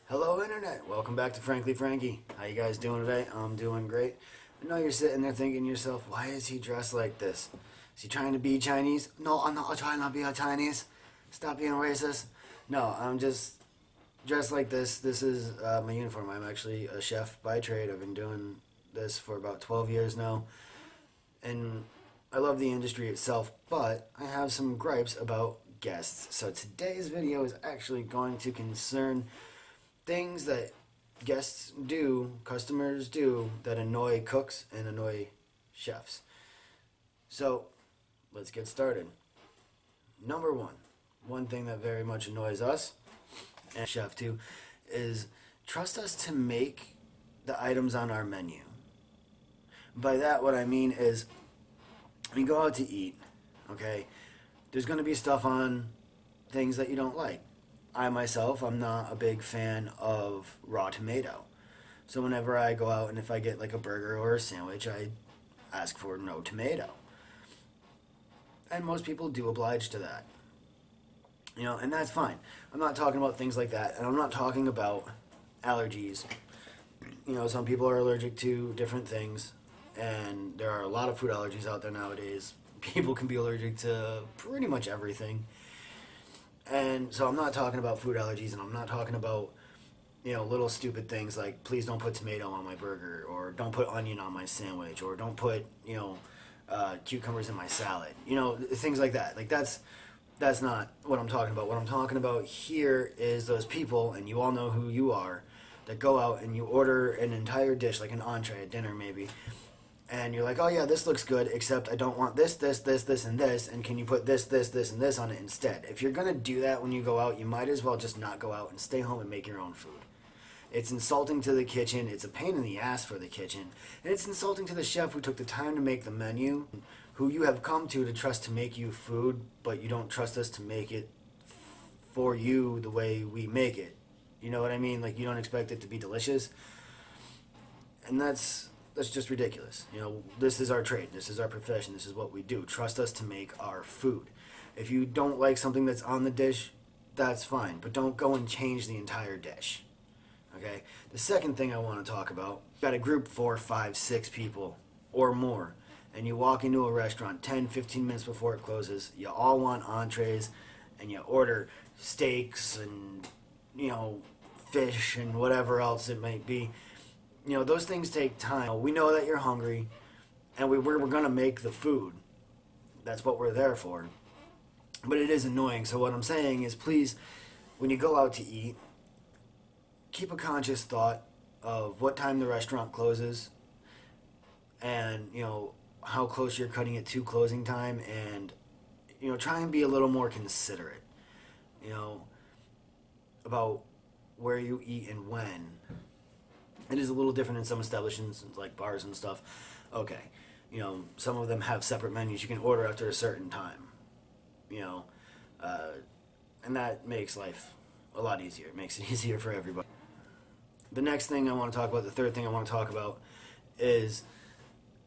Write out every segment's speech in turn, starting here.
Hello Internet, welcome back to Frankly Frankie. How you guys doing today? I'm doing great. I know you're sitting there thinking to yourself, why is he dressed like this? Is he trying to be Chinese? No, I'm not trying to be a Chinese. Stop being racist. No, I'm just dressed like this. This is my uniform. I'm actually a chef by trade. I've been doing this for about 12 years now. And I love the industry itself, but I have some gripes about guests. So today's video is actually going to concern things that guests do, customers do, that annoy cooks and annoy chefs. So let's get started. Number one thing that very much annoys us, and chef too, is trust us to make the items on our menu. By that, what I mean is, when you go out to eat, okay, there's going to be stuff on things that you don't like. I myself, I'm not a big fan of raw tomato. So whenever I go out and if I get like a burger or a sandwich, I ask for no tomato. And most people do oblige to that. You know, and that's fine. I'm not talking about things like that. And I'm not talking about allergies. You know, some people are allergic to different things. And there are a lot of food allergies out there nowadays. People can be allergic to pretty much everything. And so I'm not talking about food allergies, and I'm not talking about, you know, little stupid things like please don't put tomato on my burger, or don't put onion on my sandwich, or don't put, you know, cucumbers in my salad. You know, things like that. Like that's not what I'm talking about. What I'm talking about here is those people, and you all know who you are, that go out and you order an entire dish, like an entree at dinner maybe, and you're like, oh yeah, this looks good, except I don't want this, this, and this, and can you put this, and this on it instead? If you're going to do that when you go out, you might as well just not go out and stay home and make your own food. It's insulting to the kitchen, it's a pain in the ass for the kitchen, and it's insulting to the chef who took the time to make the menu, who you have come to trust to make you food, but you don't trust us to make it for you the way we make it. You know what I mean? Like, you don't expect it to be delicious. And that's just ridiculous. You know, this is our trade. This is our profession. This is what we do. Trust us to make our food. If you don't like something that's on the dish, that's fine. But don't go and change the entire dish. Okay? The second thing I want to talk about, you got a group 4, 5, 6 people or more, and you walk into a restaurant 10, 15 minutes before it closes. You all want entrees, and you order steaks and, you know, fish and whatever else it might be. You know, those things take time. We know that you're hungry, and we're going to make the food. That's what we're there for. But it is annoying. So what I'm saying is, please, when you go out to eat, keep a conscious thought of what time the restaurant closes, and, you know, how close you're cutting it to closing time, and, you know, try and be a little more considerate, you know, about where you eat and when. It is a little different in some establishments, like bars and stuff. Okay, you know, some of them have separate menus you can order after a certain time. You know, and that makes life a lot easier. It makes it easier for everybody. The next thing I want to talk about, the third thing I want to talk about, is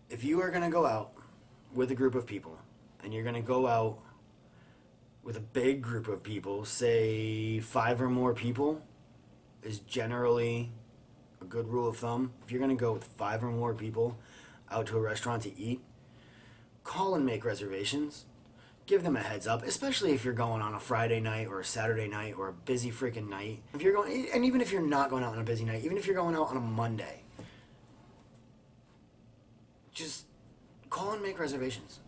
if you are going to go out with a group of people, and you're going to go out with a big group of people, say 5 or more people, is generally a good rule of thumb. If you're going to go with 5 or more people out to a restaurant to eat, call and make reservations. Give them a heads up, especially if you're going on a Friday night or a Saturday night or a busy freaking night. If you're going, and even if you're not going out on a busy night, even if you're going out on a Monday, just call and make reservations.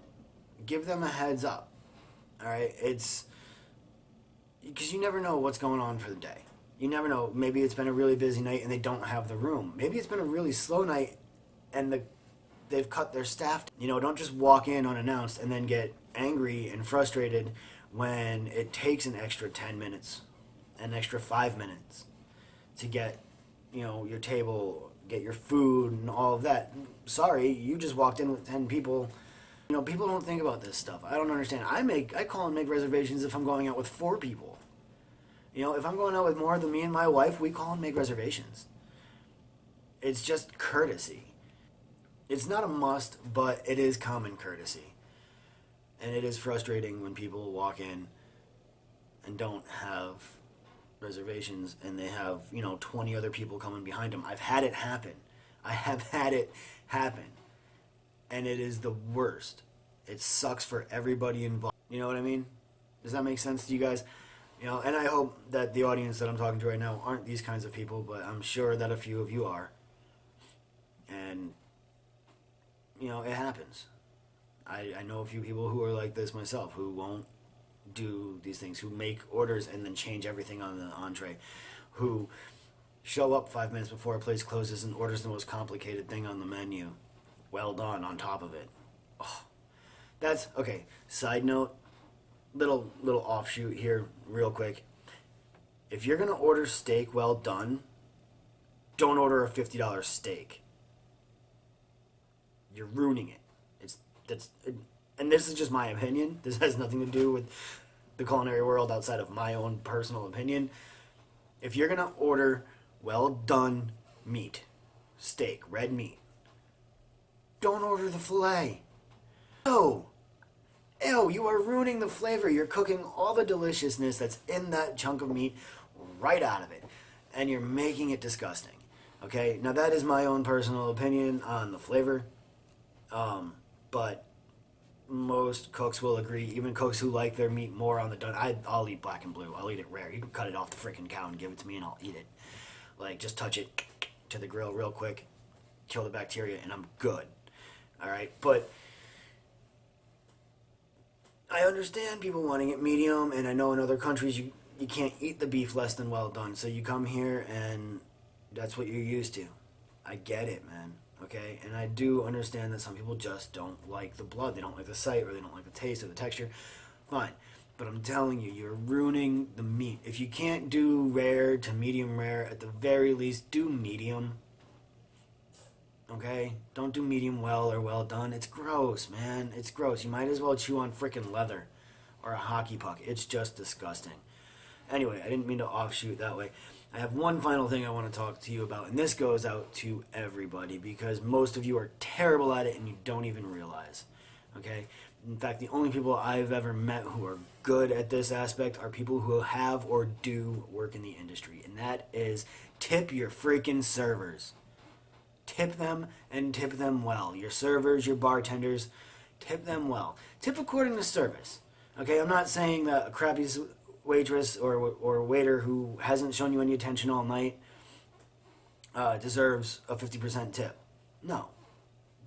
Give them a heads up. All right, it's because you never know what's going on for the day. You never know. Maybe it's been a really busy night and they don't have the room. Maybe it's been a really slow night and they've cut their staff. You know, don't just walk in unannounced and then get angry and frustrated when it takes an extra 10 minutes, an extra 5 minutes to get, you know, your table, get your food and all of that. Sorry, you just walked in with 10 people. You know, people don't think about this stuff. I don't understand. I call and make reservations if I'm going out with 4 people. You know, if I'm going out with more than me and my wife, we call and make reservations. It's just courtesy. It's not a must, but it is common courtesy. And it is frustrating when people walk in and don't have reservations and they have, 20 other people coming behind them. I've had it happen. I have had it happen. And it is the worst. It sucks for everybody involved. You know what I mean? Does that make sense to you guys? And I hope that the audience that I'm talking to right now aren't these kinds of people, but I'm sure that a few of you are. And, it happens. I know a few people who are like this myself, who won't do these things, who make orders and then change everything on the entree, who show up 5 minutes before a place closes and orders the most complicated thing on the menu. Well done on top of it. Oh, that's, okay, side note, little offshoot here real quick. If you're going to order steak well done, don't order a $50 steak. You're ruining it. And this is just my opinion. This has nothing to do with the culinary world outside of my own personal opinion. If you're going to order well done meat, steak, red meat, don't order the filet. No. Ew, you are ruining the flavor. You're cooking all the deliciousness that's in that chunk of meat right out of it. And you're making it disgusting. Okay? Now that is my own personal opinion on the flavor. But most cooks will agree, even cooks who like their meat more on the done. I'll eat black and blue. I'll eat it rare. You can cut it off the freaking cow and give it to me and I'll eat it. Like, just touch it to the grill real quick, kill the bacteria, and I'm good. Alright? But I understand people wanting it medium, and I know in other countries you can't eat the beef less than well done. So you come here and that's what you're used to. I get it, man. Okay, and I do understand that some people just don't like the blood. They don't like the sight, or they don't like the taste or the texture. Fine. But I'm telling you, you're ruining the meat. If you can't do rare to medium rare, at the very least, do medium. Okay? Don't do medium well or well done. It's gross, man. It's gross. You might as well chew on frickin' leather or a hockey puck. It's just disgusting. Anyway, I didn't mean to offshoot that way. I have one final thing I want to talk to you about, and this goes out to everybody because most of you are terrible at it and you don't even realize. Okay? In fact, the only people I've ever met who are good at this aspect are people who have or do work in the industry, and that is tip your freaking servers. Tip them and tip them well. Your servers, your bartenders, tip them well. Tip according to service. Okay? I'm not saying that a crappy waitress or waiter who hasn't shown you any attention all night deserves a 50% tip. No.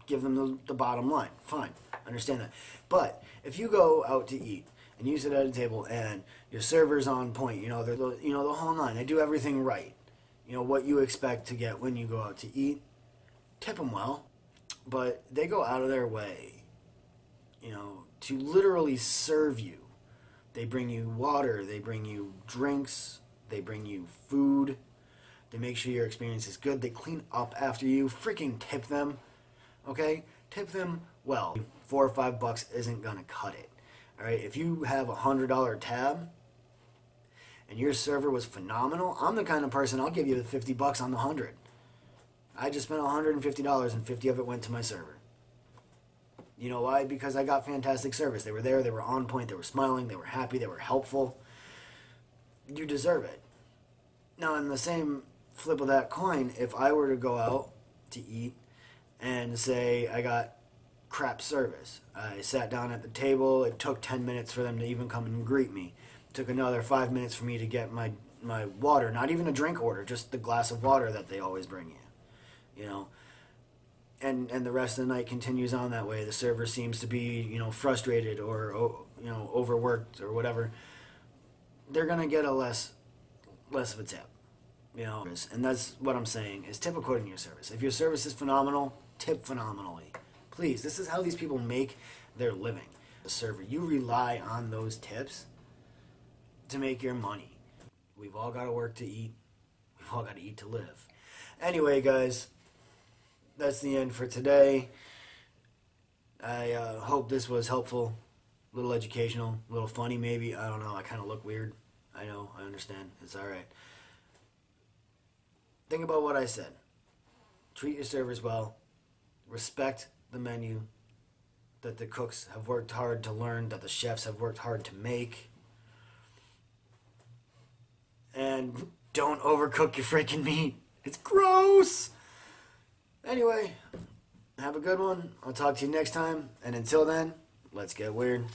Give them the bottom line. Fine. Understand that. But if you go out to eat and you sit at a table and your server's on point, they're the whole nine. They do everything right. What you expect to get when you go out to eat, tip them well. But they go out of their way, to literally serve you. They bring you water, they bring you drinks, they bring you food, they make sure your experience is good, they clean up after you, freaking tip them, okay? Tip them well. $4 or $5 isn't gonna cut it, alright? If you have $100 tab and your server was phenomenal, I'm the kind of person I'll give you the $50 on the 100. I just spent $150 and 50 of it went to my server. You know why? Because I got fantastic service. They were there, they were on point, they were smiling, they were happy, they were helpful. You deserve it. Now, in the same flip of that coin, if I were to go out to eat and say I got crap service, I sat down at the table, it took 10 minutes for them to even come and greet me. It took another 5 minutes for me to get my water, not even a drink order, just the glass of water that they always bring you. And the rest of the night continues on that way. The server seems to be, frustrated or, overworked or whatever. They're going to get a less of a tip, And that's what I'm saying, is tip according to your service. If your service is phenomenal, tip phenomenally. Please, this is how these people make their living. The server, you rely on those tips to make your money. We've all got to work to eat. We've all got to eat to live. Anyway, guys, that's the end for today. I hope this was helpful, a little educational, a little funny maybe. I don't know. I kind of look weird. I know. I understand. It's all right. Think about what I said. Treat your servers well. Respect the menu that the cooks have worked hard to learn, that the chefs have worked hard to make. And don't overcook your freaking meat. It's gross. Anyway, have a good one. I'll talk to you next time. And until then, let's get weird.